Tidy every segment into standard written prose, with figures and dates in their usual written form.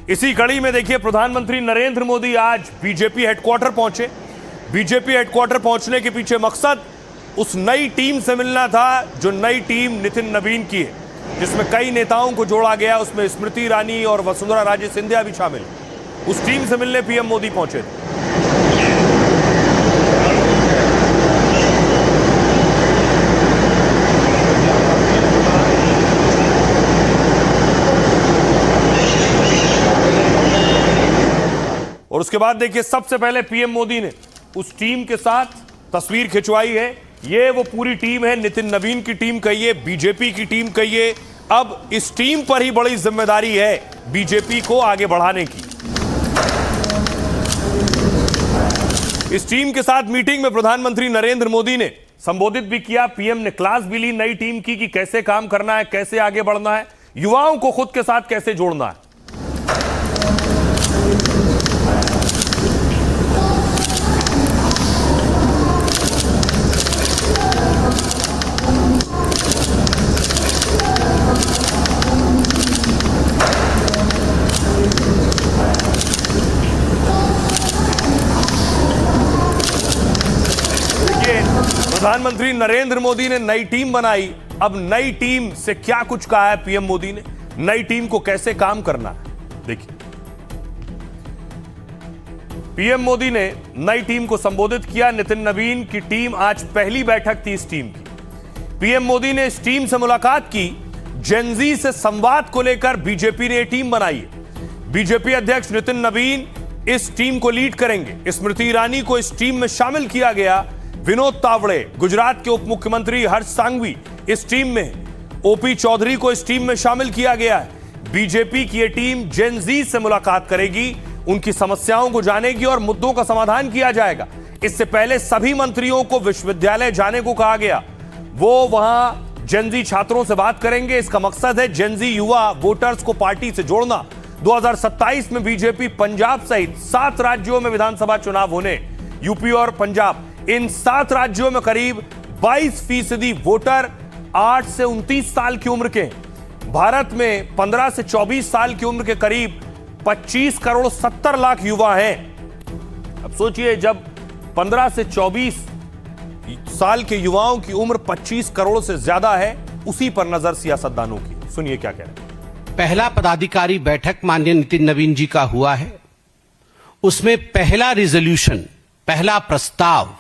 इसी कड़ी में देखिए प्रधानमंत्री नरेंद्र मोदी आज बीजेपी हेडक्वार्टर पहुंचे। बीजेपी हेडक्वार्टर पहुंचने के पीछे मकसद उस नई टीम से मिलना था जो नई टीम नितिन नवीन की है, जिसमें कई नेताओं को जोड़ा गया। उसमें स्मृति ईरानी और वसुंधरा राजे सिंधिया भी शामिल। उस टीम से मिलने पीएम मोदी पहुंचे थे। और उसके बाद देखिए सबसे पहले पीएम मोदी ने उस टीम के साथ तस्वीर खिंचवाई है। ये वो पूरी टीम है, नितिन नवीन की टीम कहिए, बीजेपी की टीम कहिए। अब इस टीम पर ही बड़ी जिम्मेदारी है बीजेपी को आगे बढ़ाने की। इस टीम के साथ मीटिंग में प्रधानमंत्री नरेंद्र मोदी ने संबोधित भी किया। पीएम ने क्लास भी ली नई टीम की कि कैसे काम करना है, कैसे आगे बढ़ना है, युवाओं को खुद के साथ कैसे जोड़ना है। प्रधानमंत्री नरेंद्र मोदी ने नई टीम बनाई। अब नई टीम से क्या कुछ कहा है पीएम मोदी ने, नई टीम को कैसे काम करना है, देखिए। पीएम मोदी ने नई टीम को संबोधित किया। नितिन नवीन की टीम आज पहली बैठक थी इस टीम की। पीएम मोदी ने इस टीम से मुलाकात की। जेनजी से संवाद को लेकर बीजेपी ने यह टीम बनाई है। बीजेपी अध्यक्ष नितिन नवीन इस टीम को लीड करेंगे। स्मृति ईरानी को इस टीम में शामिल किया गया। विनोद तावड़े, गुजरात के उप मुख्यमंत्री हर्ष सांघवी इस टीम में। ओपी चौधरी को इस टीम में शामिल किया गया है। बीजेपी की यह टीम जेन जी से मुलाकात करेगी, उनकी समस्याओं को जानेगी और मुद्दों का समाधान किया जाएगा। इससे पहले सभी मंत्रियों को विश्वविद्यालय जाने को कहा गया। वो वहां जेन जी छात्रों से बात करेंगे। इसका मकसद है जेन जी युवा वोटर्स को पार्टी से जोड़ना। 2027 में बीजेपी पंजाब सहित 7 राज्यों में विधानसभा चुनाव होने, यूपी और पंजाब, इन 7 राज्यों में करीब 22% वोटर 8 से 29 साल की उम्र के। भारत में 15 से 24 साल की उम्र के करीब 25 करोड़ 70 लाख युवा हैं। अब सोचिए, जब 15 से 24 साल के युवाओं की उम्र 25 करोड़ से ज्यादा है, उसी पर नजर सियासतदानों की। सुनिए क्या कह रहे हैं। पहला पदाधिकारी बैठक माननीय नितिन नवीन जी का हुआ है। उसमें पहला रिजोल्यूशन, पहला प्रस्ताव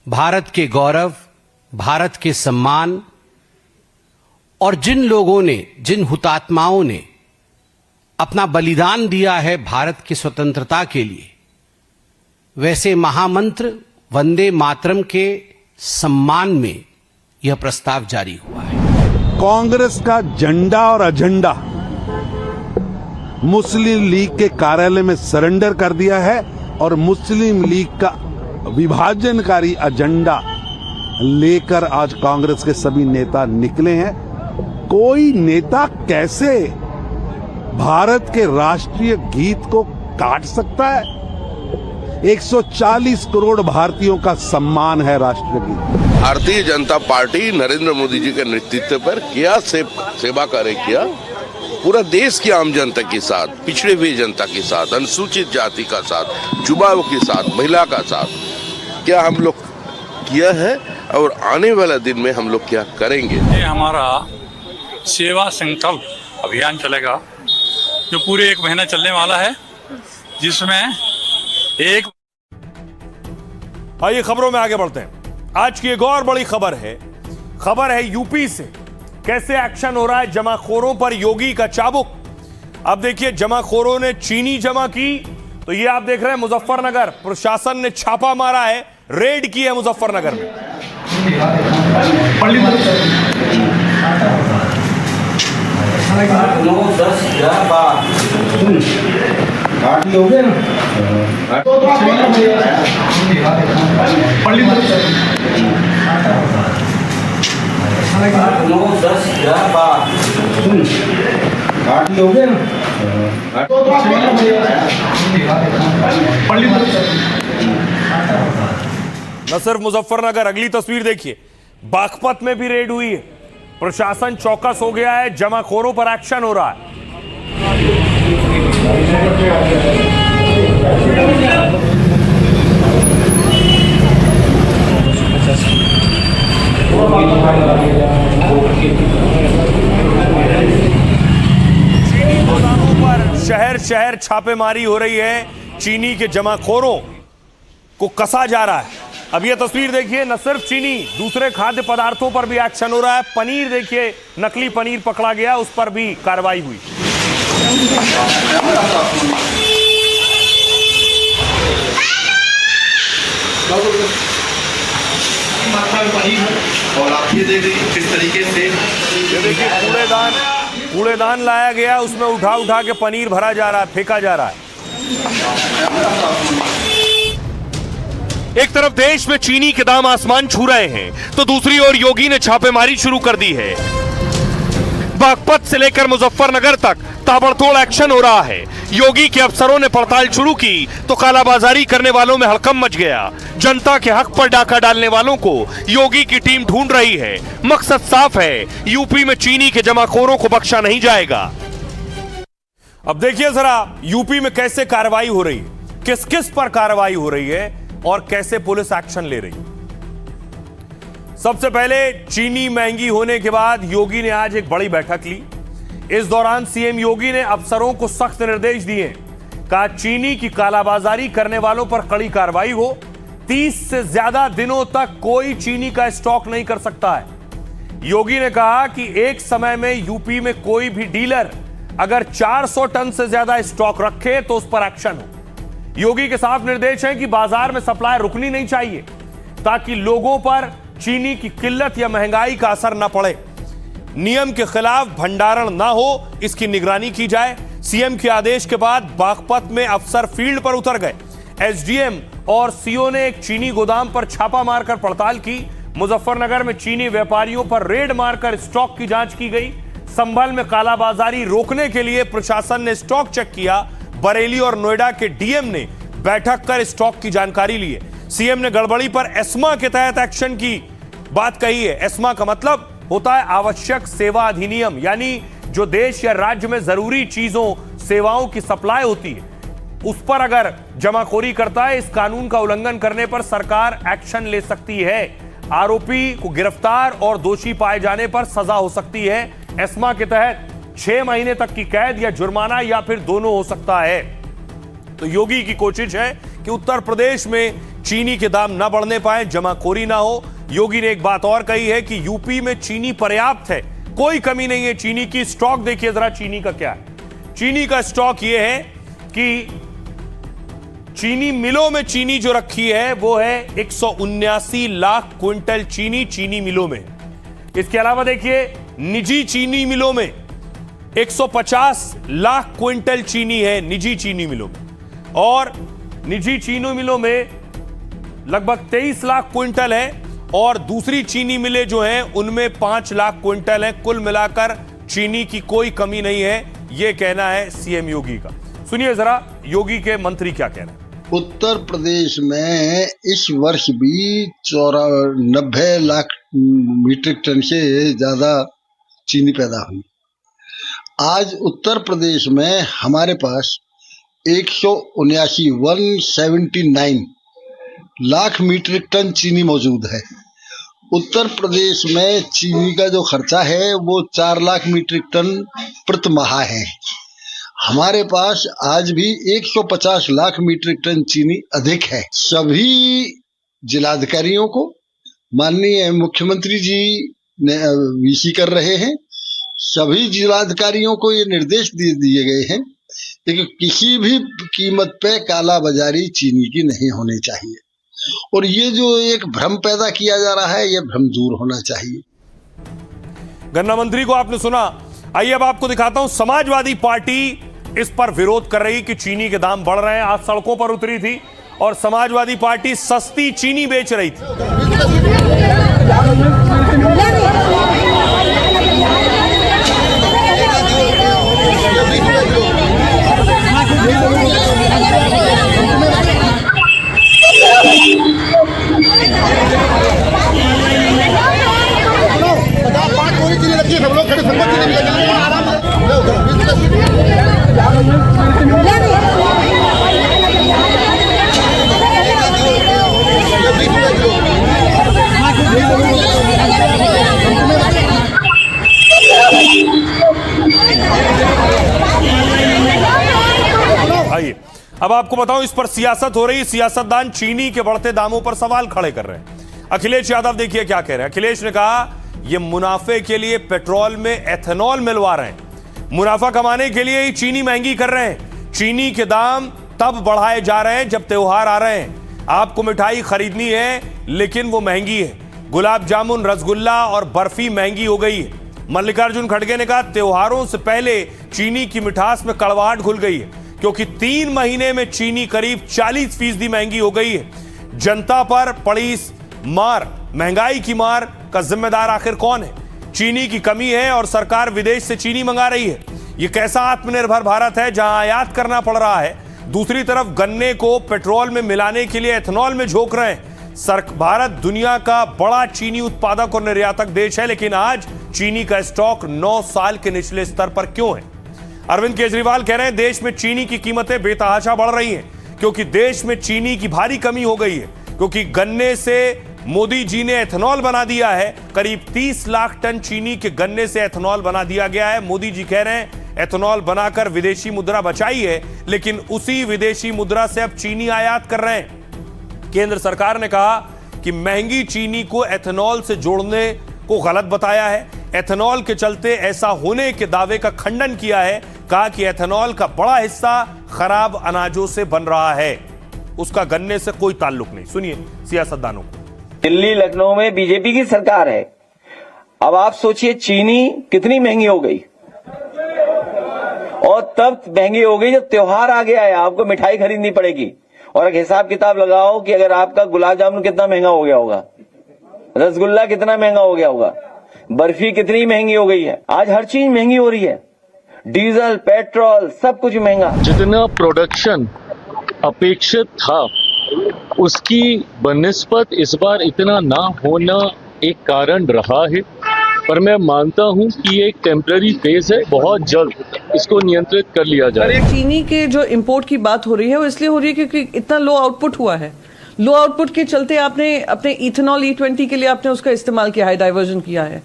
भारत के गौरव, भारत के सम्मान और जिन लोगों ने, जिन हुतात्माओं ने अपना बलिदान दिया है भारत की स्वतंत्रता के लिए, वैसे महामंत्र वंदे मातरम के सम्मान में यह प्रस्ताव जारी हुआ है। कांग्रेस का झंडा और एजेंडा मुस्लिम लीग के कार्यालय में सरेंडर कर दिया है और मुस्लिम लीग का विभाजनकारी एजेंडा लेकर आज कांग्रेस के सभी नेता निकले हैं। कोई नेता कैसे भारत के राष्ट्रीय गीत को काट सकता है? 140 करोड़ भारतीयों का सम्मान है राष्ट्रीय गीत। भारतीय जनता पार्टी नरेंद्र मोदी जी के नेतृत्व पर क्या सेवा कार्य किया, पूरा देश की आम जनता के साथ, पिछड़े हुए जनता के साथ, अनुसूचित जाति का साथ, युवाओं के साथ, महिला का साथ क्या हम लोग किया है और आने वाला दिन में हम लोग क्या करेंगे। ये हमारा सेवा संकल्प अभियान चलेगा जो पूरे 1 महीना चलने वाला है, जिसमें आइए खबरों में आगे बढ़ते हैं। आज की एक और बड़ी खबर है यूपी से। कैसे एक्शन हो रहा है जमाखोरों पर योगी का चाबुक। अब देखिए, जमाखोरों ने चीनी जमा की, तो ये आप देख रहे हैं मुजफ्फरनगर प्रशासन ने छापा मारा है, रेड की है मुजफ्फरनगर में। न सिर्फ मुजफ्फरनगर, अगली तस्वीर देखिए, बागपत में भी रेड हुई है। प्रशासन चौकस हो गया है, जमाखोरों पर एक्शन हो रहा है। चीनी गोदामों पर शहर शहर छापेमारी हो रही है। चीनी के जमाखोरों को कसा जा रहा है। अब यह तस्वीर देखिए, न सिर्फ चीनी, दूसरे खाद्य पदार्थों पर भी एक्शन हो रहा है। पनीर देखिए, नकली पनीर पकड़ा गया, उस पर भी कार्रवाई हुई। और आप ये देख रही किस तरीके से ये देखिए, कूड़ेदान लाया गया, उसमें उठा उठा के पनीर भरा जा रहा है, फेंका जा रहा है। एक तरफ देश में चीनी के दाम आसमान छू रहे हैं, तो दूसरी ओर योगी ने छापेमारी शुरू कर दी है। बागपत से लेकर मुजफ्फरनगर तक ताबड़तोड़ एक्शन हो रहा है। योगी के अफसरों ने पड़ताल शुरू की तो कालाबाजारी करने वालों में हड़कंप मच गया। जनता के हक पर डाका डालने वालों को योगी की टीम ढूंढ रही है। मकसद साफ है, यूपी में चीनी के जमाखोरों को बख्शा नहीं जाएगा। अब देखिए जरा यूपी में कैसे कार्रवाई हो रही है, किस किस पर कार्रवाई हो रही है और कैसे पुलिस एक्शन ले रही है। सबसे पहले चीनी महंगी होने के बाद योगी ने आज एक बड़ी बैठक ली। इस दौरान सीएम योगी ने अफसरों को सख्त निर्देश दिए। कहा चीनी की कालाबाजारी करने वालों पर कड़ी कार्रवाई हो। 30 से ज्यादा दिनों तक कोई चीनी का स्टॉक नहीं कर सकता है। योगी ने कहा कि एक समय में यूपी में कोई भी डीलर अगर 400 टन से ज्यादा स्टॉक रखे तो उस पर एक्शन हो। योगी के साफ निर्देश हैं कि बाजार में सप्लाई रुकनी नहीं चाहिए ताकि लोगों पर चीनी की किल्लत या महंगाई का असर न पड़े। नियम के खिलाफ भंडारण न हो, इसकी निगरानी की जाए। सीएम के आदेश के बाद बागपत में अफसर फील्ड पर उतर गए। एसडीएम और सीओ ने एक चीनी गोदाम पर छापा मारकर पड़ताल की। मुजफ्फरनगर में चीनी व्यापारियों पर रेड मारकर स्टॉक की जांच की गई। संभल में कालाबाजारी रोकने के लिए प्रशासन ने स्टॉक चेक किया। बरेली और नोएडा के डीएम ने बैठक कर स्टॉक की जानकारी ली है। सीएम ने गड़बड़ी पर एस्मा के तहत एक्शन की बात कही है। एस्मा का मतलब होता है आवश्यक सेवा अधिनियम, यानी जो देश या राज्य में जरूरी चीजों सेवाओं की सप्लाई होती है उस पर अगर जमाखोरी करता है, इस कानून का उल्लंघन करने पर सरकार एक्शन ले सकती है। आरोपी को गिरफ्तार और दोषी पाए जाने पर सजा हो सकती है। एस्मा के तहत 6 महीने तक की कैद या जुर्माना या फिर दोनों हो सकता है। तो योगी की कोशिश है कि उत्तर प्रदेश में चीनी के दाम न बढ़ने पाए, जमाखोरी ना हो। योगी ने एक बात और कही है कि यूपी में चीनी पर्याप्त है, कोई कमी नहीं है चीनी की। स्टॉक देखिए जरा चीनी का क्या है। चीनी का स्टॉक यह है कि चीनी मिलों में चीनी जो रखी है वो है 179 लाख क्विंटल चीनी मिलों में। इसके अलावा देखिए निजी चीनी मिलों में 150 लाख क्विंटल चीनी है निजी चीनी मिलों में, और निजी चीनी मिलों में लगभग 23 लाख क्विंटल है, और दूसरी चीनी मिलें जो हैं उनमें 5 लाख क्विंटल है। कुल मिलाकर चीनी की कोई कमी नहीं है, यह कहना है सीएम योगी का। सुनिए जरा योगी के मंत्री क्या कह रहे हैं। उत्तर प्रदेश में इस वर्ष भी 90 लाख मीट्रिक टन से ज्यादा चीनी पैदा हुई। आज उत्तर प्रदेश में हमारे पास 179 लाख मीट्रिक टन चीनी मौजूद है। उत्तर प्रदेश में चीनी का जो खर्चा है वो 4 लाख मीट्रिक टन प्रति माह है। हमारे पास आज भी 150 लाख मीट्रिक टन चीनी अधिक है। सभी जिलाधिकारियों को माननीय मुख्यमंत्री जी ने वीसी कर रहे हैं। सभी जिलाधिकारियों को ये निर्देश दे दिए गए हैं कि किसी भी कीमत पे कालाबाजारी चीनी की नहीं होनी चाहिए, और ये जो एक भ्रम पैदा किया जा रहा है ये भ्रम दूर होना चाहिए। गन्ना मंत्री को आपने सुना। आइए अब आपको दिखाता हूं, समाजवादी पार्टी इस पर विरोध कर रही कि चीनी के दाम बढ़ रहे हैं। आज सड़कों पर उतरी थी और समाजवादी पार्टी सस्ती चीनी बेच रही थी। आराम अब आपको बताऊं, इस पर सियासत हो रही। सियासतदान चीनी के बढ़ते दामों पर सवाल खड़े कर रहे हैं। अखिलेश यादव देखिए क्या कह रहे हैं। अखिलेश ने कहा यह मुनाफे के लिए पेट्रोल में एथेनॉल मिलवा रहे हैं, मुनाफा कमाने के लिए ही चीनी महंगी कर रहे हैं। चीनी के दाम तब बढ़ाए जा रहे हैं जब त्योहार आ रहे हैं। आपको मिठाई खरीदनी है लेकिन वो महंगी है। गुलाब जामुन, रसगुल्ला और बर्फी महंगी हो गई है। मल्लिकार्जुन खड़गे ने कहा त्योहारों से पहले चीनी की मिठास में कड़वाहट घुल गई है, क्योंकि 3 महीने में चीनी करीब 40% महंगी हो गई है। जनता पर पड़ी मार, महंगाई की मार का जिम्मेदार आखिर कौन है? चीनी की कमी है और सरकार विदेश से चीनी मंगा रही है। यह कैसा आत्मनिर्भर भारत है जहां आयात करना पड़ रहा है, दूसरी तरफ गन्ने को पेट्रोल में मिलाने के लिए एथेनॉल में झोंक रहे हैं। भारत दुनिया का बड़ा चीनी उत्पादक और निर्यातक देश है, लेकिन आज चीनी का स्टॉक 9 साल के निचले स्तर पर क्यों है? अरविंद केजरीवाल कह रहे हैं देश में चीनी की कीमतें बेतहाशा बढ़ रही हैं, क्योंकि देश में चीनी की भारी कमी हो गई है, क्योंकि गन्ने से मोदी जी ने एथेनॉल बना दिया है। करीब 30 लाख टन चीनी के गन्ने से एथेनॉल बना दिया गया है। मोदी जी कह रहे हैं एथेनॉल बनाकर विदेशी मुद्रा बचाई है, लेकिन उसी विदेशी मुद्रा से अब चीनी आयात कर रहे हैं। केंद्र सरकार ने कहा कि महंगी चीनी को एथेनॉल से जोड़ने को गलत बताया है। एथेनॉल के चलते ऐसा होने के दावे का खंडन किया है। कहा कि एथेनॉल का बड़ा हिस्सा खराब अनाजों से बन रहा है, उसका गन्ने से कोई ताल्लुक नहीं। सुनिए सियासतदानों को। दिल्ली लखनऊ में बीजेपी की सरकार है। अब आप सोचिए चीनी कितनी महंगी हो गई, और तब महंगी हो गई जब त्योहार आ गया है, आपको मिठाई खरीदनी पड़ेगी। और एक हिसाब किताब लगाओ कि अगर आपका गुलाब जामुन कितना महंगा हो गया होगा, रसगुल्ला कितना महंगा हो गया होगा, बर्फी कितनी महंगी हो गई है। आज हर चीज महंगी हो रही है, डीजल, पेट्रोल, सब कुछ महंगा। जितना प्रोडक्शन अपेक्षित था उसकी बनिस्बत इस बार इतना ना होना एक कारण रहा है, पर मैं मानता हूं कि ये एक टेम्पररी फेज है। बहुत जल्द इसको नियंत्रित कर लिया जाए। चीनी के जो इंपोर्ट की बात हो रही है वो इसलिए हो रही है क्योंकि इतना लो आउटपुट हुआ है। लो आउटपुट के चलते आपने अपने इथेनॉल E20 के लिए आपने उसका इस्तेमाल किया है, डाइवर्जन किया है,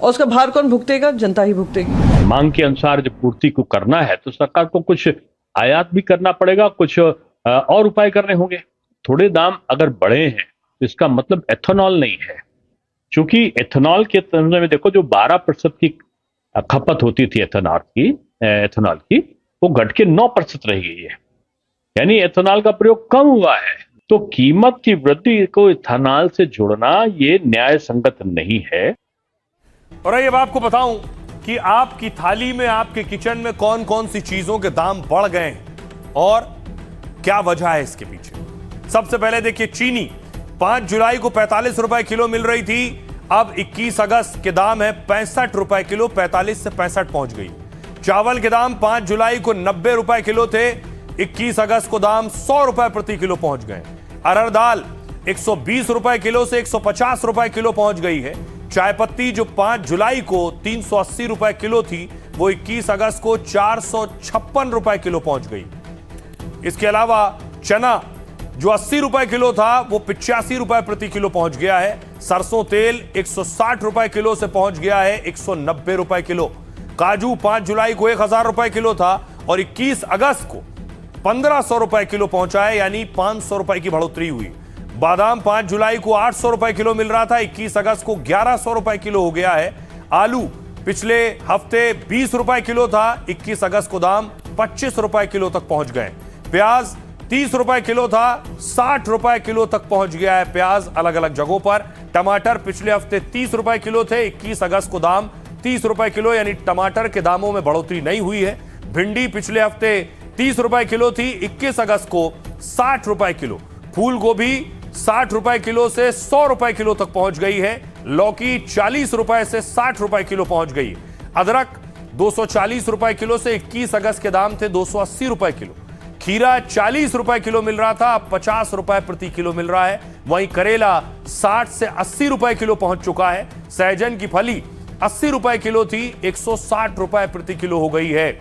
और उसका भार कौन भुगतेगा? जनता ही भुगतेगी। मांग के अनुसार जब पूर्ति को करना है तो सरकार को कुछ आयात भी करना पड़ेगा, कुछ और उपाय करने होंगे। थोड़े दाम अगर बढ़े हैं तो इसका मतलब एथेनॉल नहीं है, क्योंकि एथेनॉल के तुलना में देखो जो 12% की खपत होती थी एथेनॉल की वो घट के 9% रह गई है, यानी एथेनॉल का प्रयोग कम हुआ है। तो कीमत की वृद्धि को एथेनॉल से जोड़ना ये न्याय संगत नहीं है। और अब आपको बताऊं कि आपकी थाली में, आपके किचन में कौन कौन सी चीजों के दाम बढ़ गए हैं और क्या वजह है इसके पीछे। सबसे पहले देखिए चीनी 5 जुलाई को 45 रुपए किलो मिल रही थी, अब 21 अगस्त के दाम है 65 रुपए किलो, 45 से 65 पहुंच गई। चावल के दाम 5 जुलाई को 90 रुपए किलो थे, 21 अगस्त को दाम 100 रुपए प्रति किलो पहुंच गए। अरहर दाल 120 रुपए किलो से 150 रुपए किलो पहुंच गई है। चाय पत्ती जो 5 जुलाई को 380 रुपए किलो थी, वो 21 अगस्त को 456 रुपए किलो पहुंच गई। इसके अलावा चना जो 80 रुपए किलो था वो 85 रुपए प्रति किलो पहुंच गया है। सरसों तेल 160 रुपए किलो से पहुंच गया है 190 रुपए किलो। काजू 5 जुलाई को 1000 रुपए किलो था और 21 अगस्त को 1500 रुपए किलो पहुंचा है, यानी 500 रुपए की बढ़ोतरी हुई। बादाम 5 जुलाई को 800 रुपए किलो मिल रहा था, 21 अगस्त को 1100 रुपए किलो हो गया है। आलू पिछले हफ्ते 20 रुपए किलो था, 21 अगस्त को दाम 25 रुपए किलो तक पहुंच गए। प्याज 30 रुपए किलो था, 60 रुपए किलो तक पहुंच गया है प्याज अलग अलग जगहों पर। टमाटर पिछले हफ्ते 30 रुपए किलो थे, 21 अगस्त को दाम 30 रुपए किलो, यानी टमाटर के दामों में बढ़ोतरी नहीं हुई है। भिंडी पिछले हफ्ते 30 रुपए किलो थी, 21 अगस्त को 60 रुपए किलो। फूल गोभी 60 रुपए किलो से 100 रुपए किलो तक पहुंच गई है। लौकी 40 रुपए से 60 रुपए किलो पहुंच गई। अदरक 240 रुपए किलो से 21 अगस्त के दाम थे 280 रुपए किलो। खीरा 40 रुपए किलो मिल रहा था, अब 50 रुपए प्रति किलो मिल रहा है। वहीं करेला 60 से 80 रुपए किलो पहुंच चुका है। सहजन की फली 80 रुपए किलो थी, 160 रुपए प्रति किलो हो गई है।